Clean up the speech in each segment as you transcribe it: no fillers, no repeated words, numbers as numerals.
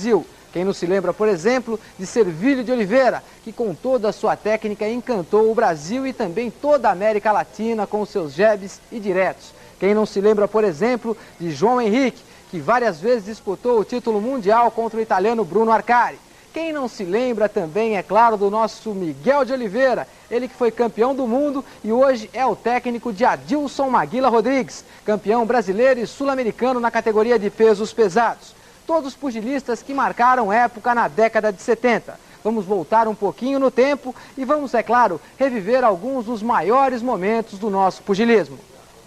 Brasil. Quem não se lembra, por exemplo, de Servílio de Oliveira, que com toda a sua técnica encantou o Brasil e também toda a América Latina com seus jabs e diretos. Quem não se lembra, por exemplo, de João Henrique, que várias vezes disputou o título mundial contra o italiano Bruno Arcari. Quem não se lembra também, é claro, do nosso Miguel de Oliveira, ele que foi campeão do mundo e hoje é o técnico de Adilson Maguila Rodrigues, campeão brasileiro e sul-americano na categoria de pesos pesados. Todos pugilistas que marcaram época na década de 70. Vamos voltar um pouquinho no tempo e vamos, é claro, reviver alguns dos maiores momentos do nosso pugilismo.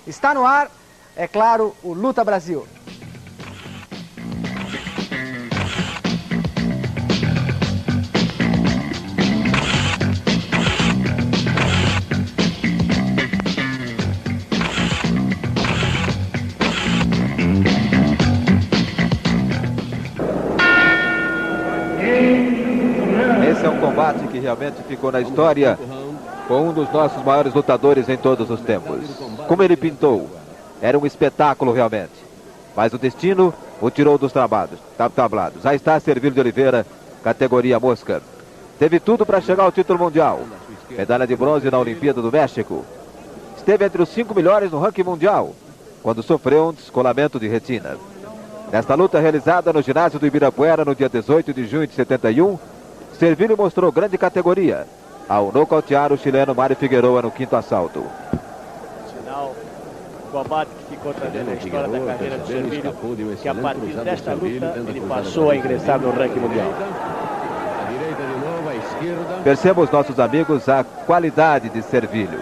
Está no ar, é claro, o Luta Brasil. Esse é um combate que realmente ficou na história com um dos nossos maiores lutadores em todos os tempos. Como ele pintou, era um espetáculo realmente. Mas o destino o tirou dos tablados. Aí está Servílio de Oliveira, categoria mosca. Teve tudo para chegar ao título mundial. Medalha de bronze na Olimpíada do México. Esteve entre os 5 melhores no ranking mundial, quando sofreu um descolamento de retina. Nesta luta realizada no ginásio do Ibirapuera no dia 18 de junho de 71, Servílio mostrou grande categoria ao nocautear o chileno Mário Figueroa no 5º assalto. Sinal, o combate que ficou trazendo a história da carreira do Servílio, que a partir desta luta ele passou a ingressar no ranking mundial. Perceba os nossos amigos a qualidade de Servílio.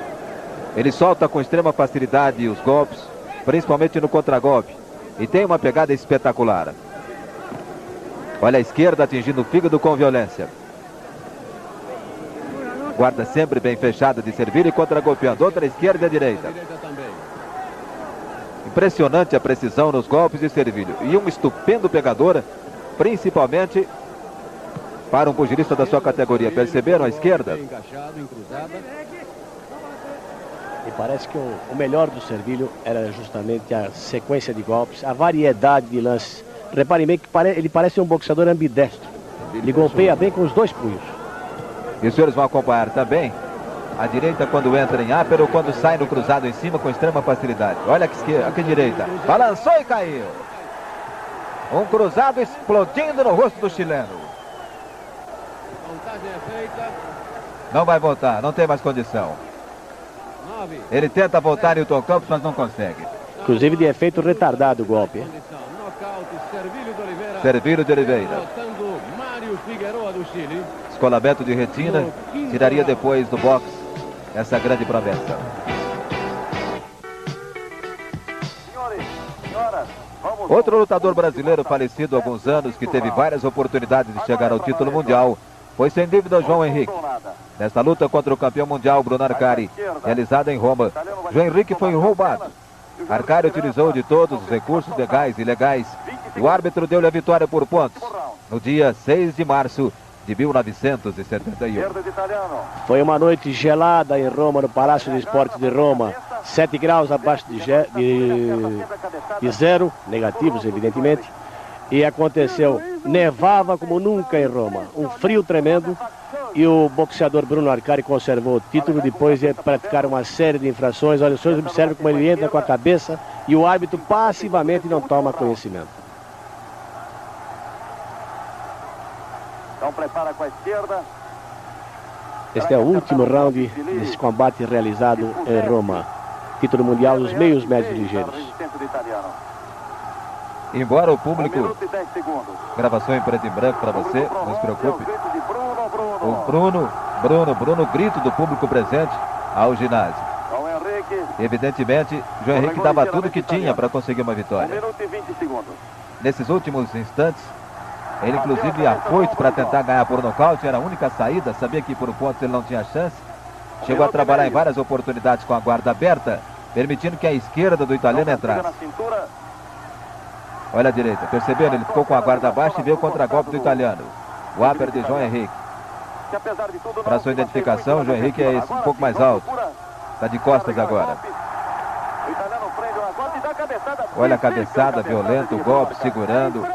Ele solta com extrema facilidade os golpes, principalmente no contragolpe, e tem uma pegada espetacular. Olha a esquerda atingindo o fígado com violência. Guarda sempre bem fechada de Servílio e contragolpeando. Outra esquerda e a direita. Impressionante a precisão nos golpes de Servílio. E um estupendo pegador, principalmente para um pugilista da sua categoria. Perceberam a esquerda? E parece que o melhor do Servílio era justamente a sequência de golpes, a variedade de lances. Reparem bem que ele parece um boxeador ambidestro. Ele golpeia bem com os dois punhos. E os senhores vão acompanhar também a direita quando entra em upper ou quando sai no cruzado em cima com extrema facilidade. Olha aqui esquerda, aqui direita. Balançou e caiu. Um cruzado explodindo no rosto do chileno. Não vai voltar, não tem mais condição. Ele tenta voltar em Newton Campos, mas não consegue. Inclusive de efeito retardado o golpe. Servílio de Oliveira. Descolamento de retina. Tiraria depois do boxe essa grande promessa. Outro lutador brasileiro falecido há alguns anos, que teve várias oportunidades de chegar ao título mundial, foi sem dúvida o João Henrique. Nesta luta contra o campeão mundial Bruno Arcari, realizada em Roma, João Henrique foi roubado. Arcari utilizou de todos os recursos legais e ilegais e o árbitro deu-lhe a vitória por pontos no dia 6 de março de 1971. Foi uma noite gelada em Roma, no Palácio de Esportes de Roma. 7 graus abaixo de zero, negativos evidentemente. E aconteceu, nevava como nunca em Roma. Um frio tremendo. E o boxeador Bruno Arcari conservou o título depois de praticar uma série de infrações. Olha, os senhores observam como ele entra com a cabeça e o árbitro passivamente não toma conhecimento. Então prepara com a esquerda. Este é o último round desse combate realizado em Roma. Título mundial dos meios médios ligeiros. Embora o público... Gravação em preto e branco para você, não se preocupe. O Bruno, grito do público presente ao ginásio. Evidentemente, João Henrique dava tudo que tinha para conseguir uma vitória. Nesses últimos instantes, ele inclusive afoito para tentar ganhar por nocaute, era a única saída, sabia que por pontos ele não tinha chance. Chegou a trabalhar em várias oportunidades com a guarda aberta, permitindo que a esquerda do italiano entrasse. Olha a direita, perceberam? Ele ficou com a guarda baixa e veio o contra-golpe do italiano. O upper de João Henrique. Para sua identificação, João Henrique é esse, um pouco mais alto. Está de costas agora. Olha a cabeçada violenta, o golpe, segurando.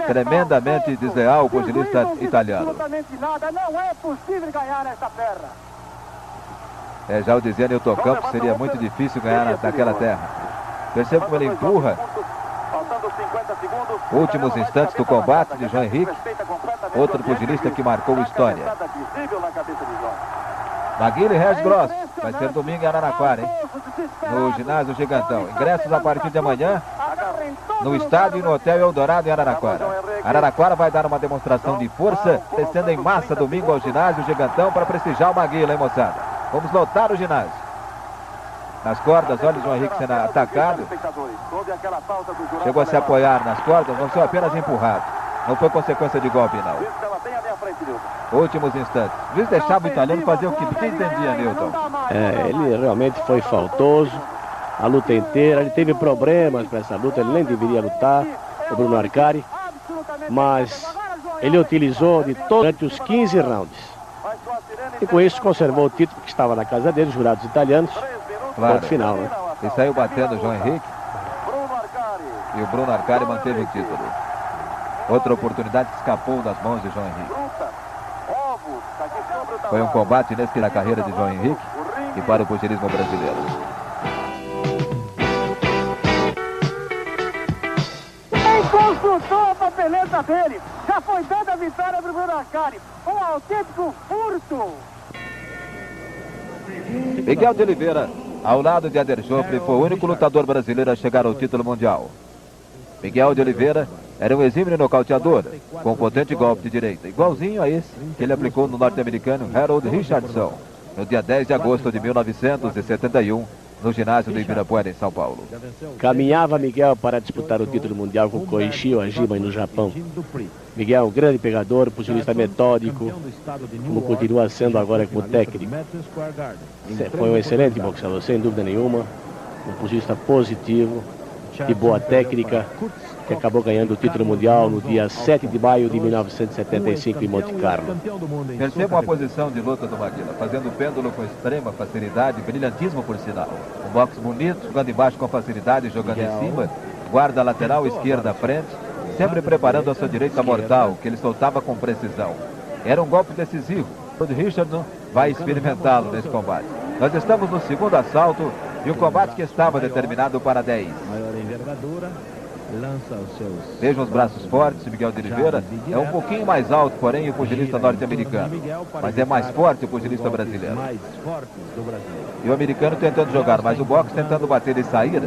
tremendamente desleal o pugilista italiano. Absolutamente nada, não é possível ganhar essa terra. Já o dizia Newton Campos, seria muito difícil ganhar naquela terra. Percebe como ele empurra. Últimos instantes do combate de João Henrique, outro pugilista que marcou história. Maguila e Regis Gross, vai ser domingo em Araraquara, hein? No ginásio Gigantão. Ingressos a partir de amanhã no estádio e no Hotel Eldorado em Araraquara. Araraquara vai dar uma demonstração de força, descendo em massa domingo ao ginásio Gigantão para prestigiar o Maguila, hein, moçada? Vamos lotar o ginásio. Nas cordas, olha o João Henrique sendo atacado. Chegou a se apoiar nas cordas, não foi apenas empurrado. Não foi consequência de golpe, não. Últimos instantes. O juiz deixava o italiano fazer o que entendia, Newton. Ele realmente foi faltoso a luta inteira. Ele teve problemas para essa luta, ele nem deveria lutar, o Bruno Arcari. Mas ele utilizou durante os 15 rounds. E com isso conservou o título que estava na casa dele, os jurados italianos. Claro. Ponto final, né? Ele saiu batendo o João Henrique. E o Bruno Arcari manteve o título. Outra oportunidade que escapou das mãos de João Henrique. Foi um combate nesse na carreira de João Henrique e para o pugilismo brasileiro. Quem consultou a papeleta dele? Já foi dada a vitória para o Bruno Arcari. Um autêntico furto. Miguel de Oliveira, ao lado de Ader Joffre, foi o único lutador brasileiro a chegar ao título mundial. Miguel de Oliveira era um exímio nocauteador, com um potente golpe de direita, igualzinho a esse que ele aplicou no norte-americano Harold Richardson, no dia 10 de agosto de 1971, no ginásio do Ibirapuera, em São Paulo. Caminhava Miguel para disputar o título mundial com Koichi Ojima no Japão. Miguel, um grande pegador, pugilista metódico, como continua sendo agora como técnico. Foi um excelente boxeador, sem dúvida nenhuma, um pugilista positivo, de boa técnica, que acabou ganhando o título mundial no dia 7 de maio de 1975 em Monte Carlo. Perceba a posição de luta do Maguila, fazendo o pêndulo com extrema facilidade, brilhantismo por sinal. Um boxe bonito, jogando embaixo com facilidade, jogando em cima, guarda lateral esquerda à frente, sempre preparando a sua direita mortal, que ele soltava com precisão. Era um golpe decisivo. O Richardson vai experimentá-lo nesse combate. Nós estamos no segundo assalto e um combate que estava determinado para 10. Vejam os braços fortes de Miguel de Oliveira. É um pouquinho mais alto, porém, o pugilista norte-americano. Mas é mais forte o pugilista brasileiro. E o americano tentando jogar, mas o boxe tentando bater e sair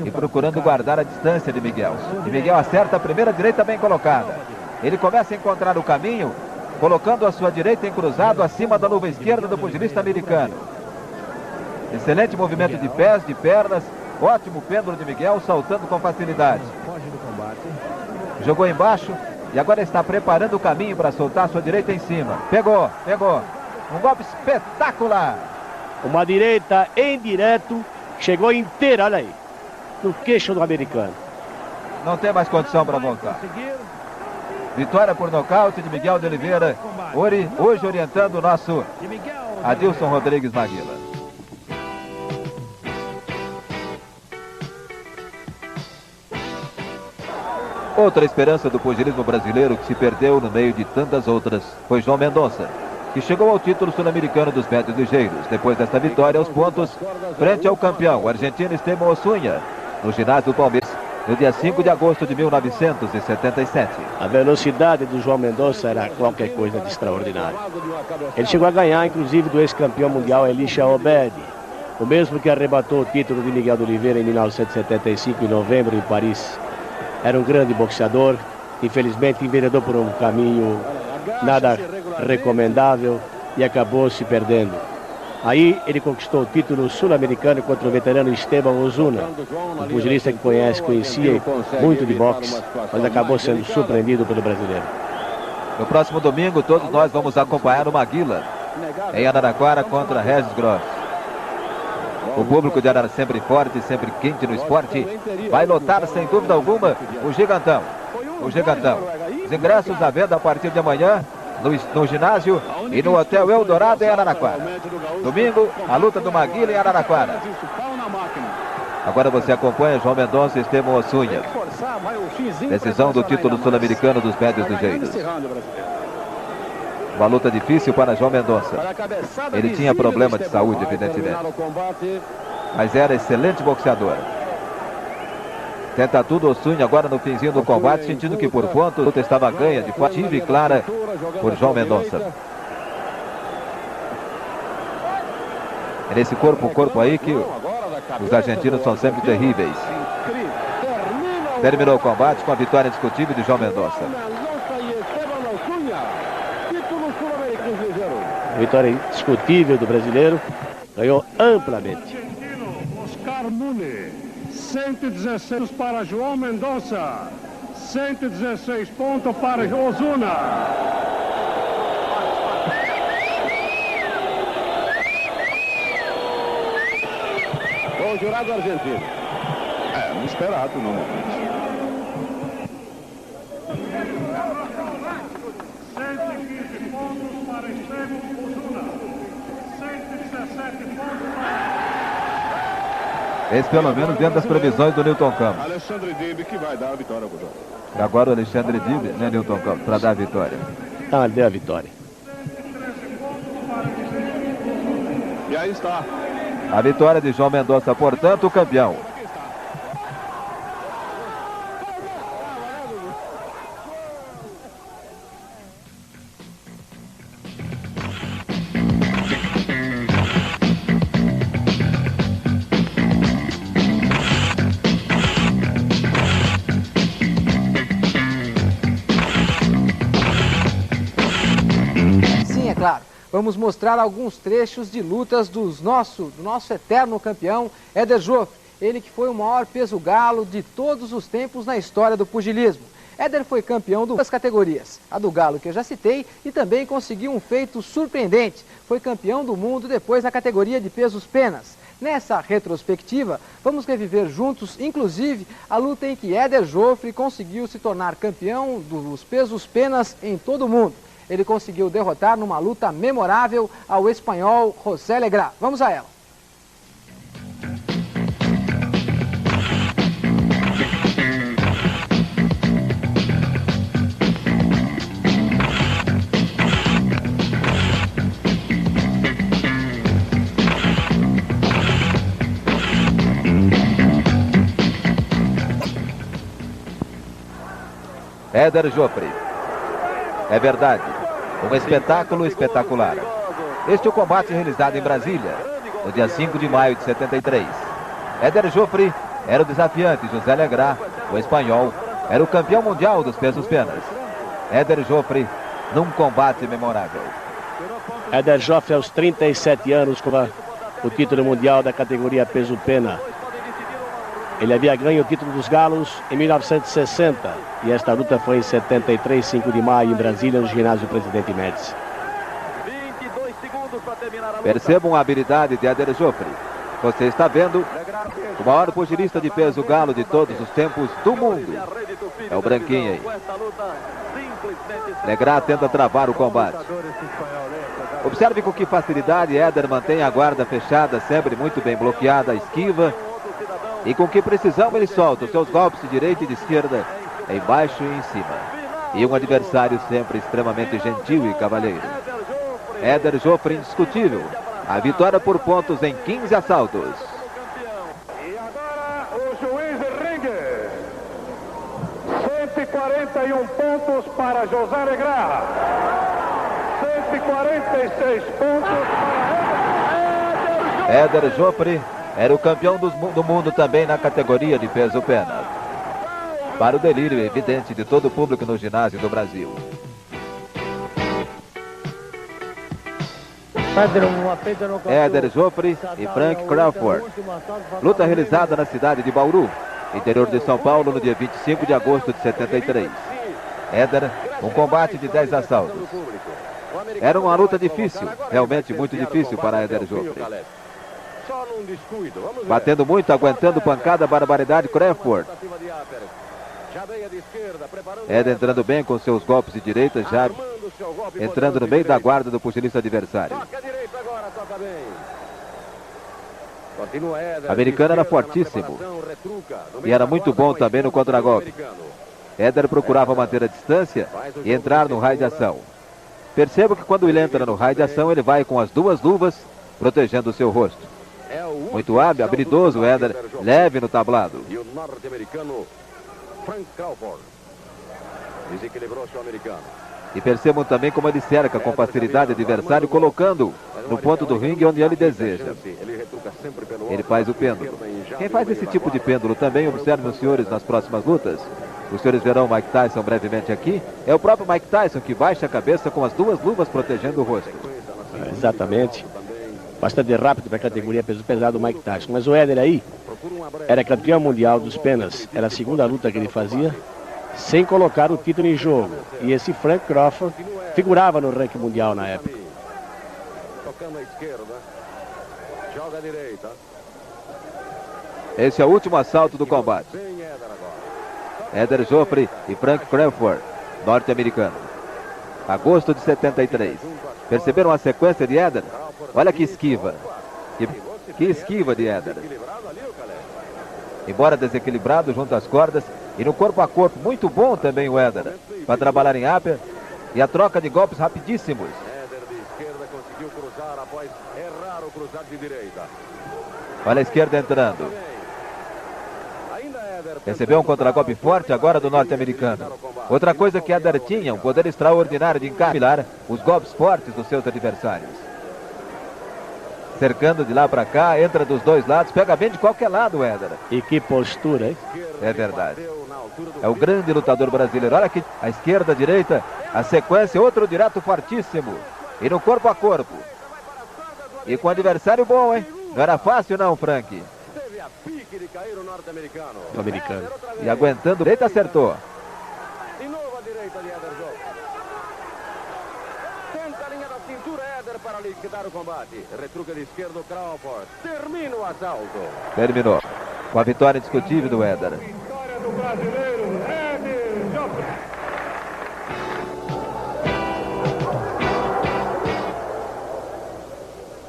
e procurando guardar a distância de Miguel. E Miguel acerta a primeira direita bem colocada. Ele começa a encontrar o caminho, colocando a sua direita em cruzado acima da luva esquerda do pugilista americano. Excelente movimento de pés, de pernas. Ótimo pêndulo de Miguel, saltando com facilidade. Jogou embaixo e agora está preparando o caminho para soltar sua direita em cima. Pegou. Um golpe espetacular. Uma direita em direto, chegou inteira, olha aí, no queixo do americano. Não tem mais condição para voltar. Vitória por nocaute de Miguel de Oliveira. Hoje orientando o nosso Adilson Rodrigues Maguila. Outra esperança do pugilismo brasileiro que se perdeu no meio de tantas outras foi João Mendonça, que chegou ao título sul-americano dos médios ligeiros, depois desta vitória aos pontos, frente ao campeão, o argentino Esteban Ossunha, no ginásio do Palmeiras, no dia 5 de agosto de 1977. A velocidade do João Mendonça era qualquer coisa de extraordinário. Ele chegou a ganhar, inclusive, do ex-campeão mundial Elisha Obed, o mesmo que arrebatou o título de Miguel de Oliveira em 1975, em novembro, em Paris. Era um grande boxeador, infelizmente enveredou por um caminho nada recomendável e acabou se perdendo. Aí ele conquistou o título sul-americano contra o veterano Esteban Osuna, um pugilista que conhecia muito de boxe, mas acabou sendo surpreendido pelo brasileiro. No próximo domingo, todos nós vamos acompanhar o Maguila em Araraquara contra Regis Gross. O público de Arara sempre forte, sempre quente no esporte, vai lotar sem dúvida alguma o Gigantão. Os ingressos à venda a partir de amanhã no ginásio e no Hotel Eldorado em Araraquara. Domingo, a luta do Maguila em Araraquara. Agora você acompanha João Mendonça e Esteban Ossunha. Decisão do título sul-americano dos médios ligeiros. Uma luta difícil para João Mendonça. Ele tinha problema de saúde, evidentemente. Mas era excelente boxeador. Tenta tudo Ossunha agora no finzinho do combate, sentindo que por pontos a luta estava ganha, de forma e clara, por João Mendonça. É nesse corpo aí que os argentinos são sempre terríveis. Terminou o combate com a vitória indiscutível de João Mendonça. Vitória indiscutível do brasileiro. Ganhou amplamente. Oscar Mune, 116 para João Mendonça, 116 pontos para Osuna. O jurado argentino. Inesperado no momento. 115 pontos para Esteban Osuna. 117 pontos para... Esse pelo menos dentro das previsões do Newton Campos. Alexandre Dib que vai dar a vitória pro João. Agora o Alexandre Dib, né, Newton Campos, para dar a vitória. Ele deu a vitória. E aí está. A vitória de João Mendonça, portanto, o campeão. Sim, é claro. Vamos mostrar alguns trechos de lutas do nosso eterno campeão, Éder Joffre. Ele que foi o maior peso galo de todos os tempos na história do pugilismo. Éder foi campeão de duas categorias, a do galo que eu já citei, e também conseguiu um feito surpreendente. Foi campeão do mundo depois na categoria de pesos penas. Nessa retrospectiva, vamos reviver juntos, inclusive, a luta em que Éder Joffre conseguiu se tornar campeão dos pesos penas em todo o mundo. Ele conseguiu derrotar numa luta memorável ao espanhol José Legrá. Vamos a ela. Éder Joffre. É verdade, um espetáculo espetacular. Este é o combate realizado em Brasília, no dia 5 de maio de 73. Éder Joffre era o desafiante, José Legrá, o espanhol, era o campeão mundial dos pesos penas. Éder Joffre num combate memorável. Éder Joffre aos 37 anos com o título mundial da categoria peso pena. Ele havia ganho o título dos galos em 1960 e esta luta foi em 73, 5 de maio, em Brasília, no ginásio Presidente Médici. Percebam a habilidade de Éder Joffre. Você está vendo o maior pugilista de peso galo de todos os tempos do mundo. É o branquinho aí. Legrá tenta travar o combate. Observe com que facilidade Éder mantém a guarda fechada, sempre muito bem bloqueada, esquiva. E com que precisão ele solta os seus golpes de direita e de esquerda, embaixo e em cima. E um adversário sempre extremamente gentil e cavalheiro. Éder Joffre indiscutível. A vitória por pontos em 15 assaltos. E agora o juiz de ringue. 141 pontos para José Legrá. 146 pontos para Éder Joffre era o campeão do mundo também na categoria de peso pena. Para o delírio evidente de todo o público no ginásio do Brasil. Éder Joffre e Frank Crawford. Luta realizada na cidade de Bauru, interior de São Paulo, no dia 25 de agosto de 73. Éder, um combate de 10 assaltos. Era uma luta difícil, realmente muito difícil para Éder Joffre. Batendo muito, aguentando pancada, barbaridade, Crawford. Éder entrando bem com seus golpes de direita, já entrando no meio da guarda do pugilista adversário. O americano era fortíssimo e era muito bom também no contragolpe. Éder procurava manter a distância e entrar no raio de ação. Perceba que quando ele entra no raio de ação, ele vai com as duas luvas, protegendo o seu rosto. Muito hábil, habilidoso, Éder, leve no tablado. E o norte-americano Frank Crawford desequilibrou-se o americano. E percebam também como ele cerca com facilidade o adversário, colocando no ponto do ringue onde ele deseja. Ele faz o pêndulo. Quem faz esse tipo de pêndulo também, observem os senhores nas próximas lutas. Os senhores verão Mike Tyson brevemente aqui. É o próprio Mike Tyson que baixa a cabeça com as duas luvas protegendo o rosto. Exatamente. Bastante rápido para a categoria peso pesado, o Mike Tyson. Mas o Éder aí era campeão mundial dos penas. Era a segunda luta que ele fazia, sem colocar o título em jogo. E esse Frank Crawford figurava no ranking mundial na época. Tocando à esquerda. Joga à direita. Esse é o último assalto do combate. Éder Joffre e Frank Crawford, norte-americano. Agosto de 73. Perceberam a sequência de Éder? Olha que esquiva. Que esquiva de Éder. Embora desequilibrado junto às cordas e no corpo a corpo, muito bom também o Éder. Para trabalhar em upper e a troca de golpes rapidíssimos. Éder de esquerda conseguiu cruzar após errar o cruzar de direita. Olha a esquerda entrando. Recebeu um contragolpe forte agora do norte-americano. Outra coisa que Éder tinha, um poder extraordinário de encaixar os golpes fortes dos seus adversários. Cercando de lá para cá, entra dos dois lados, pega bem de qualquer lado o Éder. E que postura, hein? É verdade. É o grande lutador brasileiro. Olha aqui, a esquerda, a direita, a sequência, outro direto fortíssimo. E no corpo a corpo. E com adversário bom, hein? Não era fácil não, Frank. Teve a pique de cair o norte-americano. O americano. E aguentando, direita acertou. De novo a direita de Éder Joffre. Tenta a linha da cintura, Éder, para liquidar o combate. Retruca de esquerda o Crawford. Termina o assalto. Terminou. Com a vitória indiscutível do Éder. Vitória do brasileiro Éder Joffre.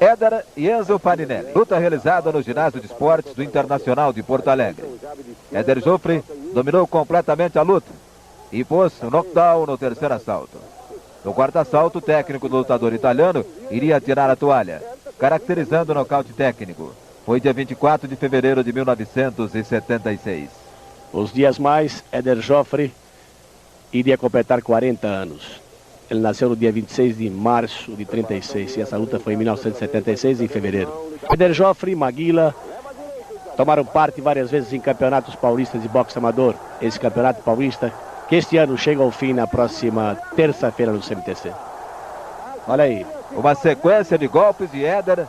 Éder e Enzo Farinelli. Luta realizada no ginásio de esportes do Internacional de Porto Alegre. Éder Joffre dominou completamente a luta e pôs o knockdown no terceiro assalto. No quarto assalto, o técnico do lutador italiano iria tirar a toalha, caracterizando o nocaute técnico. Foi dia 24 de fevereiro de 1976. Os dias mais, Éder Joffre iria completar 40 anos. Ele nasceu no dia 26 de março de 36 e essa luta foi em 1976, em fevereiro. Éder Joffre e Maguila tomaram parte várias vezes em campeonatos paulistas de boxe amador. Esse campeonato paulista, que este ano chega ao fim na próxima terça-feira no CMTC. Olha aí. Uma sequência de golpes de Éder.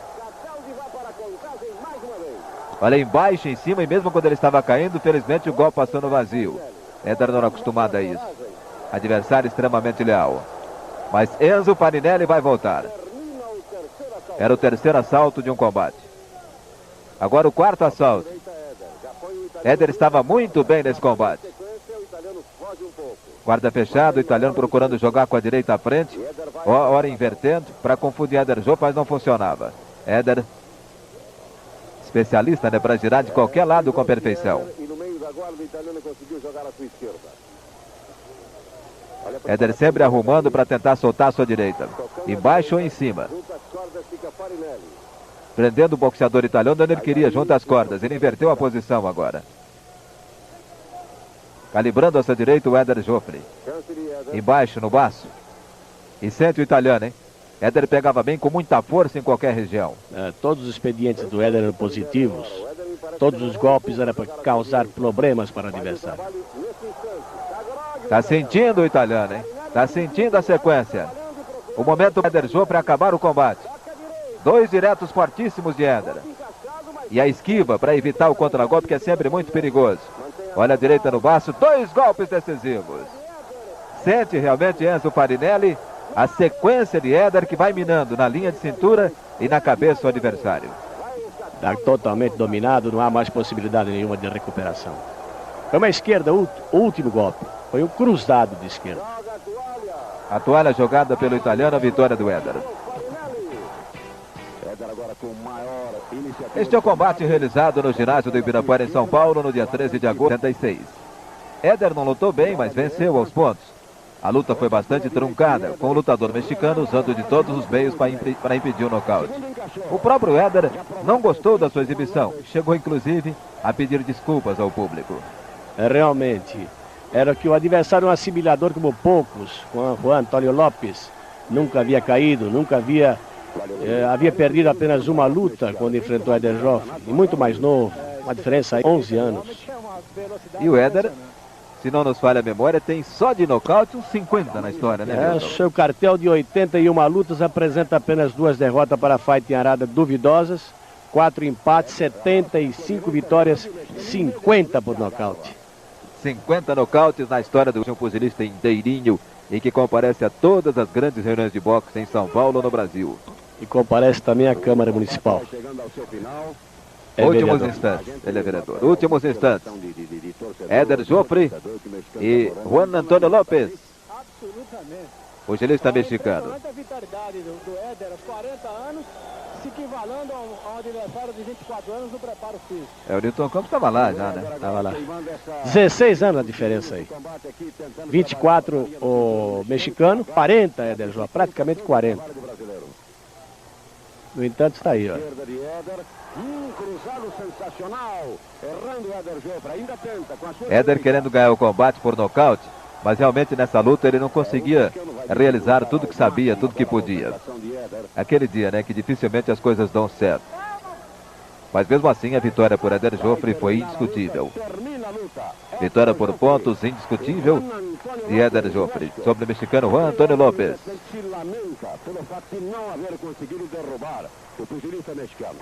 Olha embaixo, em cima, e mesmo quando ele estava caindo, felizmente o golpe passou no vazio. Éder não era acostumado a isso. Adversário extremamente leal. Mas Enzo Farinelli vai voltar. Era o terceiro assalto de um combate. Agora o quarto assalto. Éder estava muito bem nesse combate. Guarda fechado, o italiano procurando jogar com a direita à frente. Ora invertendo, para confundir Éder Joffre, mas não funcionava. Éder, especialista, né, para girar de qualquer lado com perfeição. E no meio da guarda o italiano conseguiu jogar à sua esquerda. Éder sempre arrumando para tentar soltar a sua direita. Embaixo ou em cima. Prendendo o boxeador italiano onde ele queria, junto às cordas. Ele inverteu a posição agora. Calibrando a sua direita o Éder Joffre. Embaixo, no baço. E sente o italiano, hein? Éder pegava bem com muita força em qualquer região. Todos os expedientes do Éder eram positivos. Todos os golpes eram para causar problemas para o adversário. Tá sentindo o italiano, hein? Tá sentindo a sequência. O momento do Éder Joffre para acabar o combate. Dois diretos fortíssimos de Éder. E a esquiva para evitar o contragolpe, que é sempre muito perigoso. Olha a direita no baço, dois golpes decisivos. Sente realmente Enzo Farinelli a sequência de Éder que vai minando na linha de cintura e na cabeça do adversário. Está totalmente dominado, não há mais possibilidade nenhuma de recuperação. Foi uma esquerda, o último golpe. Foi um cruzado de esquerda. A toalha jogada pelo italiano, a vitória do Éder. Este é o combate realizado no ginásio do Ibirapuera, em São Paulo, no dia 13 de agosto de 76. Éder não lutou bem, mas venceu aos pontos. A luta foi bastante truncada, com o lutador mexicano usando de todos os meios para impedir o nocaute. O próprio Éder não gostou da sua exibição, chegou inclusive a pedir desculpas ao público. Realmente, era que o adversário um assimilador como poucos, com Juan Antônio Lopes. Nunca havia caído, nunca havia perdido apenas uma luta quando enfrentou Éder Joffre. E muito mais novo, uma diferença de 11 anos. E o Éder, se não nos falha a memória, tem só de nocaute uns 50 na história, né? Seu cartel de 81 lutas apresenta apenas 2 derrotas para Fighting Arada duvidosas, 4 empates, 75 vitórias, 50 por nocaute. 50 nocautes na história do pugilista inteirinho e que comparece a todas as grandes reuniões de boxe em São Paulo, no Brasil. E comparece também à Câmara Municipal. Últimos instantes, ele é vereador. Últimos instantes. Éder Joffre e Juan Antônio Lopes. Pugilista mexicano. A vitalidade do Éder aos 40 anos, se equivalendo ao adversário de 24 anos no preparo físico. O Newton Campos estava lá já, né? Estava lá. 16 anos a diferença aí. 24 o mexicano, 40 Éder Joffre, praticamente 40. No entanto, está aí, ó. Cruzado sensacional. Errando Éder Joffre, ainda tenta com a sua... Éder querendo ganhar o combate por nocaute, mas realmente nessa luta ele não conseguia realizar tudo que sabia, tudo que podia. Aquele dia, né, que dificilmente as coisas dão certo. Mas mesmo assim a vitória por Éder Joffre foi indiscutível. Vitória por pontos, indiscutível, de Éder Joffre sobre o mexicano Juan Antônio Lopes. Se lamenta pelo fato de não haver conseguido derrubar o pugilista mexicano.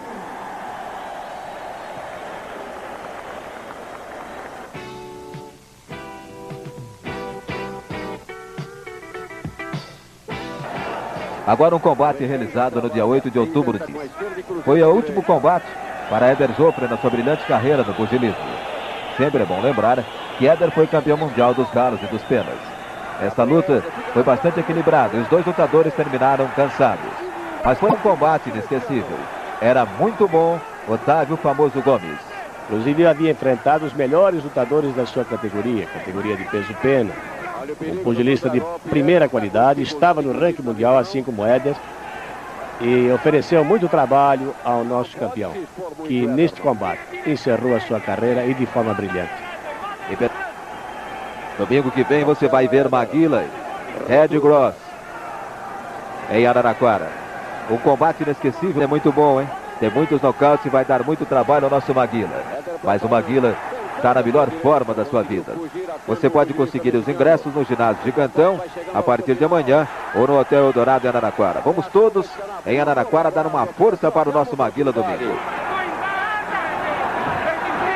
Agora um combate realizado no dia 8 de outubro. Foi o último combate para Éder Joffre na sua brilhante carreira no pugilismo. Sempre é bom lembrar que Éder foi campeão mundial dos galos e dos penas. Esta luta foi bastante equilibrada e os dois lutadores terminaram cansados. Mas foi um combate inesquecível. Era muito bom Otávio Famoso Gomes. Inclusive havia enfrentado os melhores lutadores da sua categoria de peso pena. Um pugilista de primeira qualidade, estava no ranking mundial, assim como Éder, e ofereceu muito trabalho ao nosso campeão, que neste combate encerrou a sua carreira e de forma brilhante. Domingo que vem você vai ver Maguila, Red Gross, em Araraquara. Um combate inesquecível, é muito bom, hein? Tem muitos nocautes e vai dar muito trabalho ao nosso Maguila. Mas o Maguila está na melhor forma da sua vida. Você pode conseguir os ingressos no ginásio Gigantão a partir de amanhã ou no Hotel Eldorado em Araraquara. Vamos todos em Araraquara dar uma força para o nosso Maguila domingo.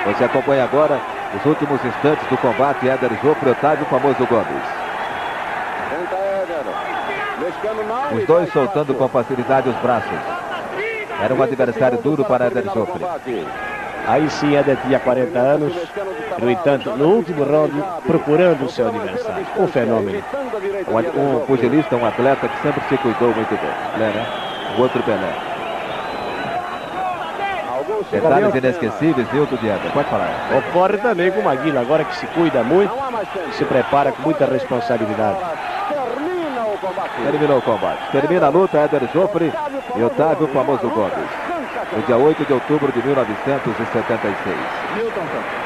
Você acompanha agora os últimos instantes do combate Éder Joffre e Otávio Famoso Gomes. Os dois soltando com facilidade os braços. Era um adversário duro para Éder Joffre. Aí sim, Éder tinha 40 anos, no entanto, no último round, procurando o seu adversário. Um fenômeno. Um pugilista, um atleta que sempre se cuidou muito bem. Pelé, né? O outro Pelé. Detalhes inesquecíveis, Nilton de Éder. Pode falar. Ocorre também com o Maguila, agora que se cuida muito, se prepara com muita responsabilidade. Terminou o combate. Termina a luta, Éder Joffre e Otávio Famoso Gomes. No dia 8 de outubro de 1976. Newton Campos.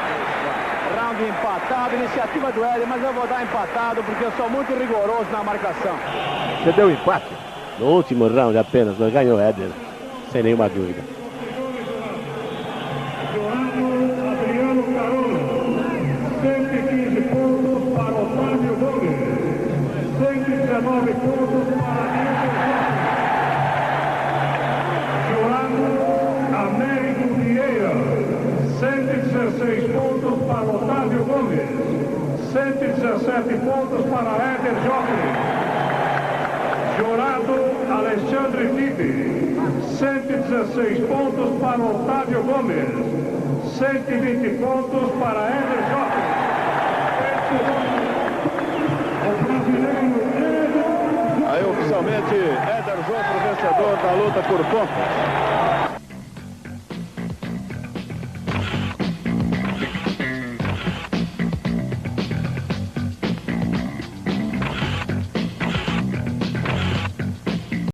Round empatado, iniciativa do Éder, mas eu vou dar empatado porque eu sou muito rigoroso na marcação. Você deu empate? No último round apenas, mas ganhou Éder, sem nenhuma dúvida. Adriano Carolo, 115 pontos para Otávio Gomes, 119 pontos para Américo Vieira, 116 pontos para Otávio Gomes, 117 pontos para Éder Joffre. Jurado Alexandre Tibe, 116 pontos para Otávio Gomes, 120 pontos para Éder Joffre. O brasileiro Éder. Aí oficialmente Éder outro vencedor da luta por pontos.